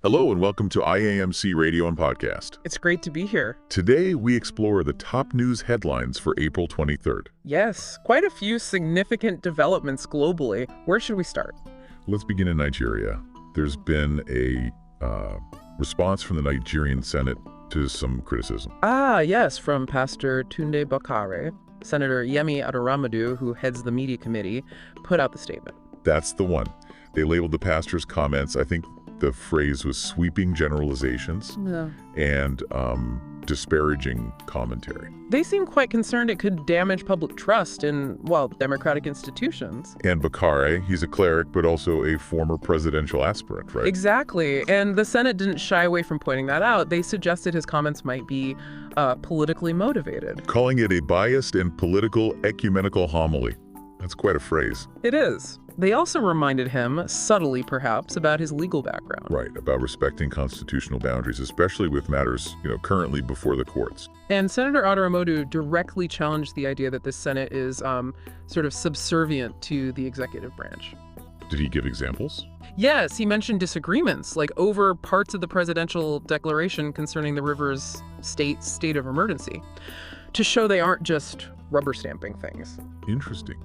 Hello and welcome to IAMC Radio and Podcast. It's great to be here. Today we explore the top news headlines for April 23rd. Yes, quite a few significant developments globally. Where should we start? Let's begin in Nigeria. There's been a response from the Nigerian Senate to some criticism. Yes, from Pastor Tunde Bakare. Senator Yemi Adoramadu, who heads the media committee, put out the statement. That's the one. They labeled the pastor's comments, I think the phrase was sweeping generalizations and disparaging commentary. They seem quite concerned it could damage public trust in, democratic institutions. And Bakare, he's a cleric, but also a former presidential aspirant, right? Exactly. And the Senate didn't shy away from pointing that out. They suggested his comments might be politically motivated. Calling it a biased and political ecumenical homily. That's quite a phrase. It is. They also reminded him, subtly perhaps, about his legal background. Right, about respecting constitutional boundaries, especially with matters, currently before the courts. And Senator Adoramadu directly challenged the idea that the Senate is sort of subservient to the executive branch. Did he give examples? Yes, he mentioned disagreements, like over parts of the presidential declaration concerning the river's state of emergency, to show they aren't just rubber stamping things. Interesting.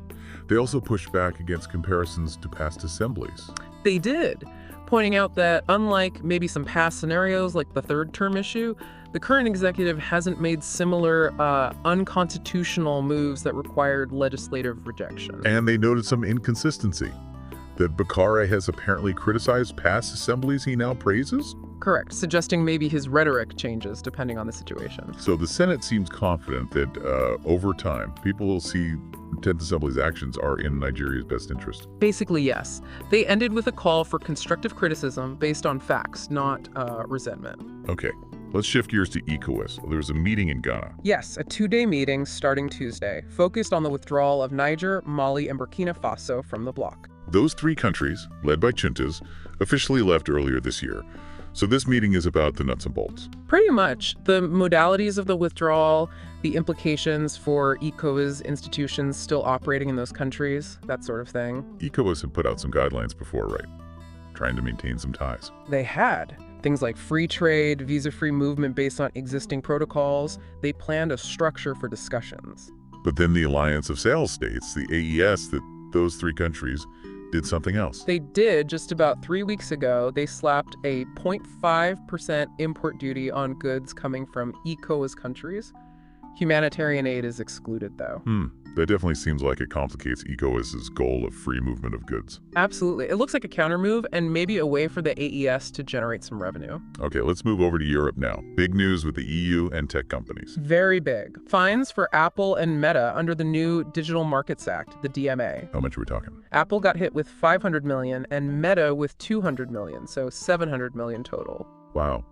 They also pushed back against comparisons to past assemblies. They did, pointing out that unlike maybe some past scenarios like the third term issue, the current executive hasn't made similar unconstitutional moves that required legislative rejection. And they noted some inconsistency, that Bakare has apparently criticized past assemblies he now praises? Correct, suggesting maybe his rhetoric changes depending on the situation. So the Senate seems confident that over time, people will see 10th Assembly's actions are in Nigeria's best interest. Basically, yes. They ended with a call for constructive criticism based on facts, not resentment. Okay, let's shift gears to ECOWAS. There was a meeting in Ghana. Yes, a two-day meeting starting Tuesday, focused on the withdrawal of Niger, Mali, and Burkina Faso from the bloc. Those three countries, led by juntas, officially left earlier this year. So this meeting is about the nuts and bolts. Pretty much. The modalities of the withdrawal, the implications for ECOWAS institutions still operating in those countries, that sort of thing. ECOWAS had put out some guidelines before, right? Trying to maintain some ties. They had. Things like free trade, visa-free movement based on existing protocols. They planned a structure for discussions. But then the Alliance of Sales States, the AES, that those three countries did something else. They did. Just about 3 weeks ago, they slapped a 0.5% import duty on goods coming from ECOWAS countries. Humanitarian aid is excluded, though. That definitely seems like it complicates ECOWAS's goal of free movement of goods. Absolutely. It looks like a countermove and maybe a way for the AES to generate some revenue. Okay, let's move over to Europe now. Big news with the EU and tech companies. Very big. Fines for Apple and Meta under the new Digital Markets Act, the DMA. How much are we talking? Apple got hit with $500 million and Meta with $200 million, so $700 million total. Wow.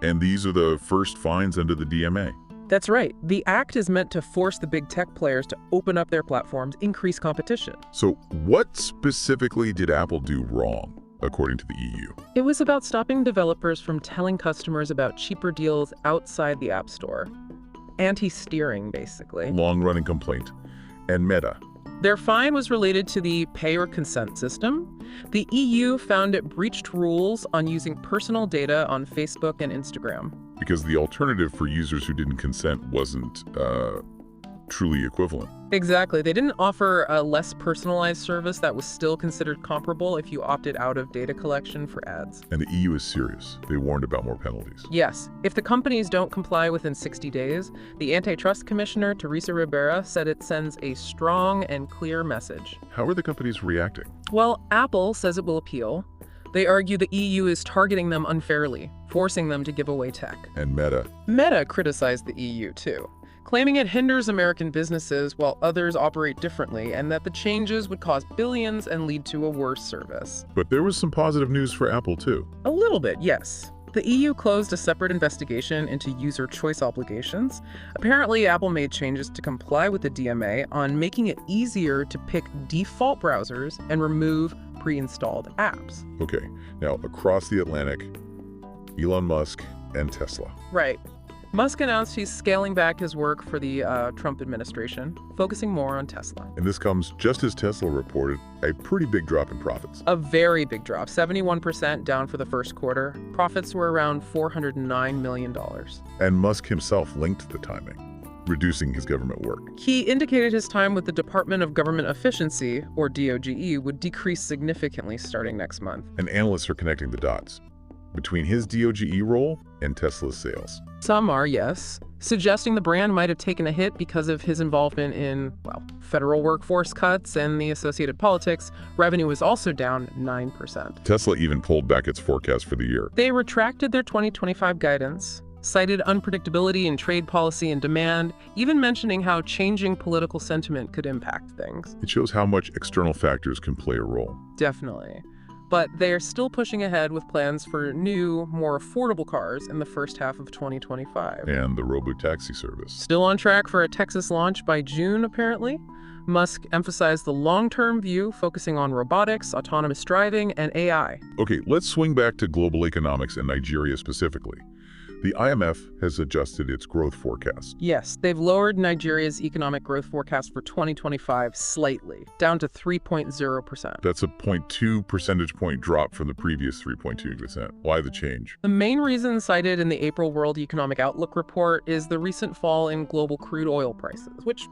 And these are the first fines under the DMA. That's right. The act is meant to force the big tech players to open up their platforms, increase competition. So what specifically did Apple do wrong, according to the EU? It was about stopping developers from telling customers about cheaper deals outside the App Store. Anti-steering, basically. Long-running complaint. And Meta. Their fine was related to the pay or consent system. The EU found it breached rules on using personal data on Facebook and Instagram. Because the alternative for users who didn't consent wasn't truly equivalent. Exactly. They didn't offer a less personalized service that was still considered comparable if you opted out of data collection for ads. And the EU is serious. They warned about more penalties. Yes. If the companies don't comply within 60 days, the antitrust commissioner, Teresa Ribera, said it sends a strong and clear message. How are the companies reacting? Well, Apple says it will appeal. They argue the EU is targeting them unfairly, forcing them to give away tech. And Meta? Meta criticized the EU, too, claiming it hinders American businesses while others operate differently and that the changes would cost billions and lead to a worse service. But there was some positive news for Apple, too. A little bit, yes. The EU closed a separate investigation into user choice obligations. Apparently, Apple made changes to comply with the DMA on making it easier to pick default browsers and remove pre-installed apps. Okay, now across the Atlantic, Elon Musk and Tesla. Right. Musk announced he's scaling back his work for the Trump administration, focusing more on Tesla. And this comes just as Tesla reported a pretty big drop in profits. A very big drop, 71% down for the first quarter. Profits were around $409 million. And Musk himself linked the timing, reducing his government work. He indicated his time with the Department of Government Efficiency, or DOGE, would decrease significantly starting next month. And analysts are connecting the dots between his DOGE role and Tesla's sales. Some are, yes, suggesting the brand might have taken a hit because of his involvement in, well, federal workforce cuts and the associated politics. Revenue was also down 9%. Tesla even pulled back its forecast for the year. They retracted their 2025 guidance, cited unpredictability in trade policy and demand, even mentioning how changing political sentiment could impact things. It shows how much external factors can play a role. Definitely. But they're still pushing ahead with plans for new, more affordable cars in the first half of 2025. And the robo-taxi service. Still on track for a Texas launch by June, apparently. Musk emphasized the long-term view, focusing on robotics, autonomous driving, and AI. Okay, let's swing back to global economics and Nigeria specifically. The IMF has adjusted its growth forecast. Yes, they've lowered Nigeria's economic growth forecast for 2025 slightly, down to 3.0%. That's a 0.2 percentage point drop from the previous 3.2%. Why the change? The main reason cited in the April World Economic Outlook report is the recent fall in global crude oil prices, which,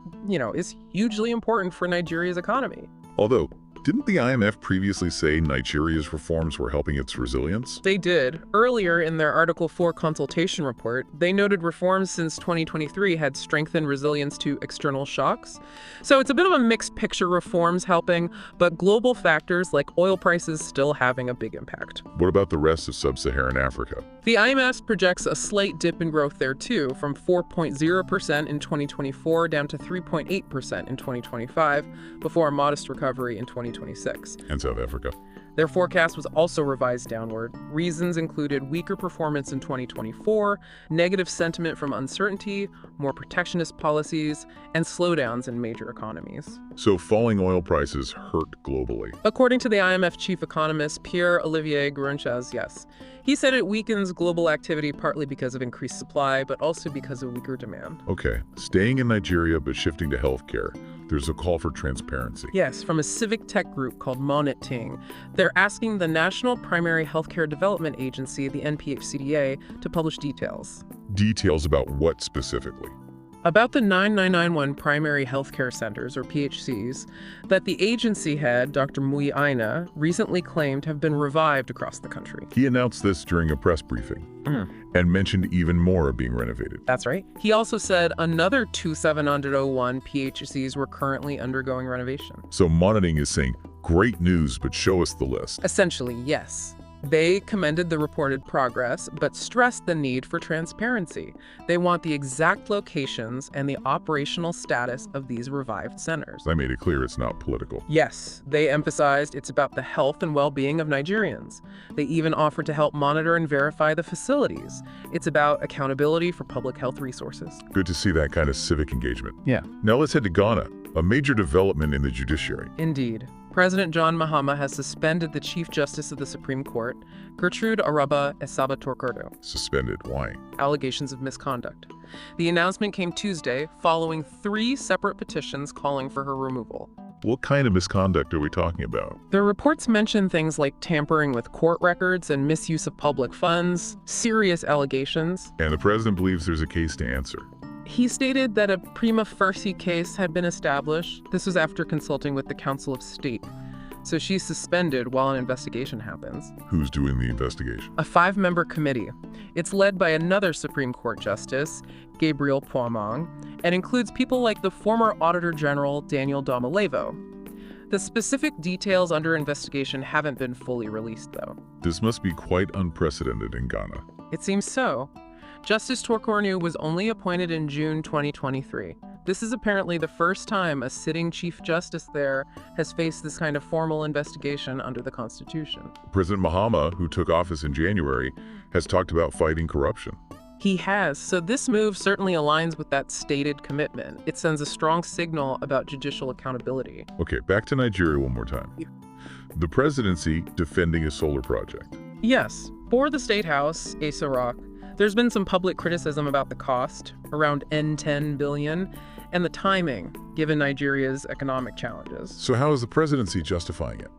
is hugely important for Nigeria's economy. Although, didn't the IMF previously say Nigeria's reforms were helping its resilience? They did. Earlier in their Article 4 consultation report, they noted reforms since 2023 had strengthened resilience to external shocks. So it's a bit of a mixed picture, reforms helping, but global factors like oil prices still having a big impact. What about the rest of sub-Saharan Africa? The IMF projects a slight dip in growth there too, from 4.0% in 2024 down to 3.8% in 2025, before a modest recovery in 2026. And South Africa? Their forecast was also revised downward. Reasons included weaker performance in 2024, negative sentiment from uncertainty, more protectionist policies, and slowdowns in major economies. So falling oil prices hurt globally. According to the IMF chief economist Pierre-Olivier Gouronchaz, yes. He said it weakens global activity partly because of increased supply, but also because of weaker demand. Okay, staying in Nigeria but shifting to healthcare. There's a call for transparency. Yes, from a civic tech group called Moniting. They're asking the National Primary Healthcare Development Agency, the NPHCDA, to publish details. Details about what specifically? About the 9991 primary healthcare centers, or PHCs, that the agency head, Dr. Mui Aina, recently claimed have been revived across the country. He announced this during a press briefing and mentioned even more are being renovated. That's right. He also said another 2701 PHCs were currently undergoing renovation. So Moniting is saying, great news, but show us the list. Essentially, yes. They commended the reported progress, but stressed the need for transparency. They want the exact locations and the operational status of these revived centers. I made it clear it's not political. Yes, they emphasized it's about the health and well-being of Nigerians. They even offered to help monitor and verify the facilities. It's about accountability for public health resources. Good to see that kind of civic engagement. Yeah. Now let's head to Ghana, a major development in the judiciary. Indeed. President John Mahama has suspended the Chief Justice of the Supreme Court, Gertrude Araba Esaba Torkordo. Suspended? Why? Allegations of misconduct. The announcement came Tuesday following 3 separate petitions calling for her removal. What kind of misconduct are we talking about? The reports mention things like tampering with court records and misuse of public funds, serious allegations. And the president believes there's a case to answer. He stated that a prima facie case had been established. This was after consulting with the Council of State. So she's suspended while an investigation happens. Who's doing the investigation? A 5-member committee. It's led by another Supreme Court Justice, Gabriel Poimong, and includes people like the former Auditor General Daniel Domelevo. The specific details under investigation haven't been fully released, though. This must be quite unprecedented in Ghana. It seems so. Justice Torkornoo was only appointed in June 2023. This is apparently the first time a sitting Chief Justice there has faced this kind of formal investigation under the Constitution. President Mahama, who took office in January, has talked about fighting corruption. He has, so this move certainly aligns with that stated commitment. It sends a strong signal about judicial accountability. Okay, back to Nigeria one more time. The presidency defending a solar project. Yes, for the State House, Asa Rock, There's been some public criticism about the cost, around N10 billion, and the timing, given Nigeria's economic challenges. So how is the presidency justifying it?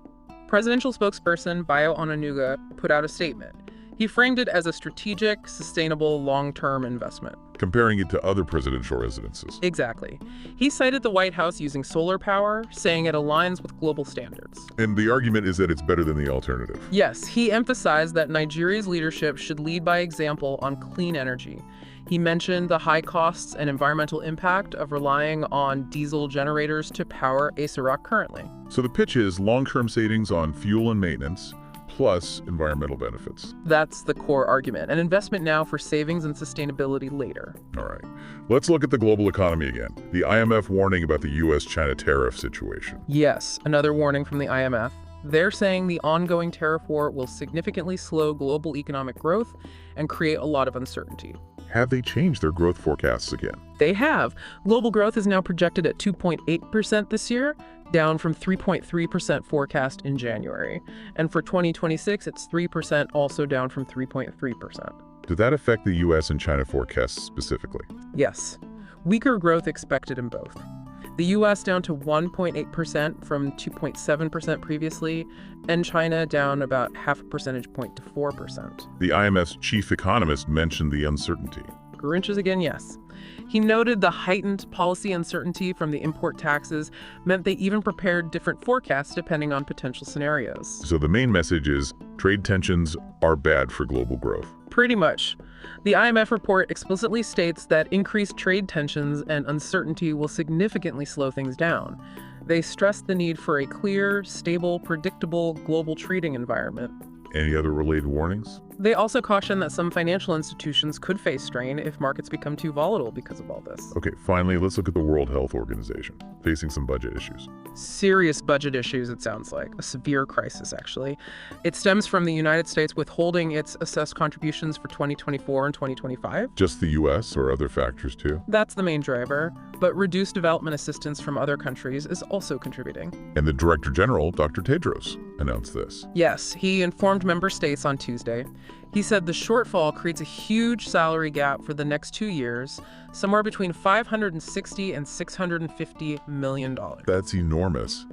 Presidential spokesperson Bayo Onanuga put out a statement. He framed it as a strategic, sustainable, long-term investment. Comparing it to other presidential residences. Exactly. He cited the White House using solar power, saying it aligns with global standards. And the argument is that it's better than the alternative. Yes, he emphasized that Nigeria's leadership should lead by example on clean energy. He mentioned the high costs and environmental impact of relying on diesel generators to power Asarock currently. So the pitch is long-term savings on fuel and maintenance, plus environmental benefits. That's the core argument. An investment now for savings and sustainability later. All right. Let's look at the global economy again. The IMF warning about the U.S.-China tariff situation. Yes, another warning from the IMF. They're saying the ongoing tariff war will significantly slow global economic growth and create a lot of uncertainty. Have they changed their growth forecasts again? They have. Global growth is now projected at 2.8% this year, down from 3.3% forecast in January. And for 2026, it's 3%, also down from 3.3%. Did that affect the U.S. and China forecasts specifically? Yes. Weaker growth expected in both. The U.S. down to 1.8% from 2.7% previously, and China down about half a percentage point to 4%. The IMF's chief economist mentioned the uncertainty. Grinches again, yes. He noted the heightened policy uncertainty from the import taxes meant they even prepared different forecasts depending on potential scenarios. So the main message is trade tensions are bad for global growth. Pretty much. The IMF report explicitly states that increased trade tensions and uncertainty will significantly slow things down. They stress the need for a clear, stable, predictable global trading environment. Any other related warnings? They also caution that some financial institutions could face strain if markets become too volatile because of all this. Okay, finally, let's look at the World Health Organization, facing some budget issues. Serious budget issues, it sounds like. A severe crisis, actually. It stems from the United States withholding its assessed contributions for 2024 and 2025. Just the U.S. or other factors, too? That's the main driver, but reduced development assistance from other countries is also contributing. And the Director General, Dr. Tedros, announced this. Yes, he informed member states on Tuesday. He said the shortfall creates a huge salary gap for the next 2 years, somewhere between $560 and $650 million. That's enormous.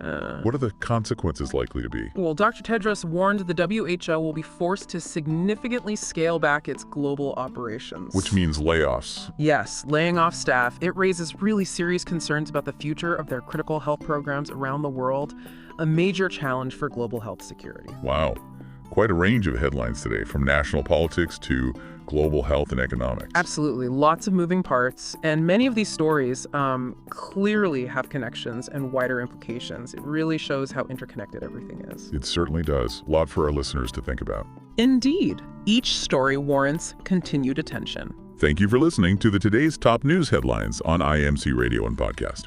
What are the consequences likely to be? Well, Dr. Tedros warned the WHO will be forced to significantly scale back its global operations. Which means layoffs. Yes, laying off staff. It raises really serious concerns about the future of their critical health programs around the world, a major challenge for global health security. Wow. Quite a range of headlines today, from national politics to global health and economics. Absolutely. Lots of moving parts. And many of these stories clearly have connections and wider implications. It really shows how interconnected everything is. It certainly does. A lot for our listeners to think about. Indeed. Each story warrants continued attention. Thank you for listening to the Today's Top News Headlines on IMC Radio and Podcast.